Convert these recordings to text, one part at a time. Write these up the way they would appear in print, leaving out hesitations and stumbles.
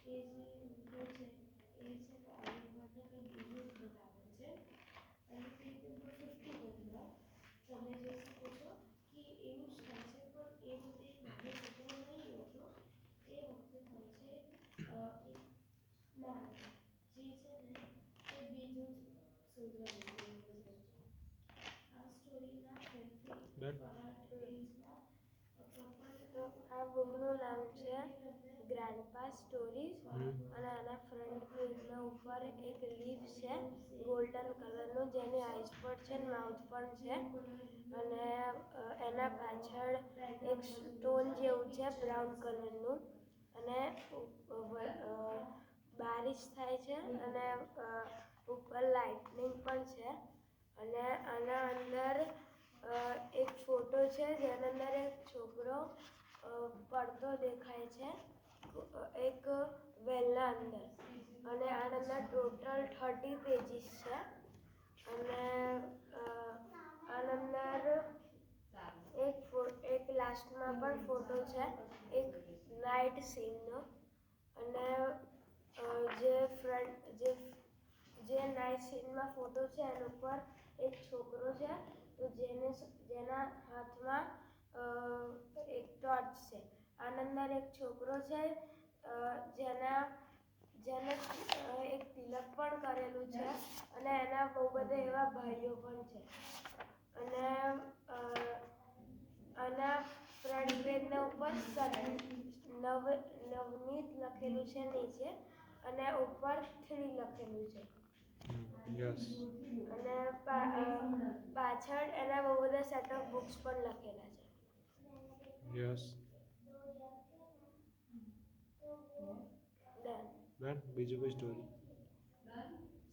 એ જે ઊંધો છે એ છે ને ઓલિવરને કંઈ બીજું જ બતાવે છે અને તે નંબર 50 બદલા તમે જોઈ શકો છો કે એવું જ થાય છે પણ એ વખતે નાનો છોકરો નહીં હોતો એ વખતે હોય છે એક માણસ જે છે ને એ બીજું જ શોધવા નીકળેલો છે. આ સ્ટોરીના ફેન્સી ફરાટ પેજમાં તો આ બુકનું નામ છે ગ્રાન્ડપા સ્ટોરીઝ અને આના ફ્રન્ટ પેજના ઉપર એક લીફ છે ગોલ્ડન કલરનું જેની આઈસ પણ છે માઉથ પણ છે અને એના પાછળ એક સ્ટોન જેવું છે બ્રાઉન કલરનું અને બારિશ થાય છે અને ઉપર લાઇટનિંગ પણ છે અને આના અંદર એક ફોટો છે જેના અંદર એક છોકરો પડતો દેખાય છે એક વેલના અંદર અને આના અંદર ટોટલ 30 પેજીસ છે અને આના અંદર એક લાસ્ટમાં પણ ફોટો છે એક નાઇટ સીનનો અને જે નાઇટ સીનમાં ફોટો છે એના ઉપર એક છોકરો છે તો જેના હાથમાં એક ટોર્ચ છે આના અંદર એક છોકરો છે જેને એક તિલક પણ કરેલું છે અને એના બહુ બધા એવા ભાઈઓ પણ છે અને આના ફ્રન્ટ પેજના ઉપર નવનીત લખેલું છે નીચે અને ઉપર 3 લખેલું છે અને પાછળ એના બહુ બધા સેટ ઓફ બુક્સ પણ લખેલા છે. બીજું કોઈ સ્ટોરી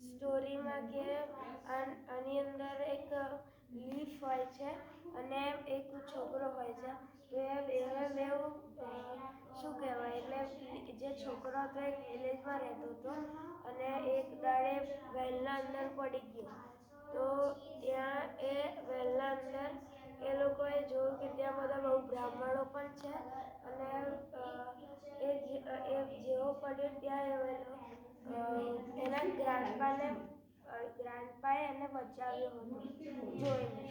સ્ટોરીમાં કે આની અંદર એક લીફ હોય છે અને એક છોકરો હોય છે તો એ બેવું શું કહેવાય એટલે જે છોકરો હતો એ વિલેજમાં રહેતો હતો અને એક દાડે વહેલના અંદર પડી ગયો તો ત્યાં એ વહેલના અંદર એ લોકોએ જોયું કે ત્યાં બધા બહુ બ્રાહ્મણો પણ છે અને એ જેવો પડ્યો ત્યાં એના ગ્રાન્ડપાએ એને બચાવ્યો હતો જોઈને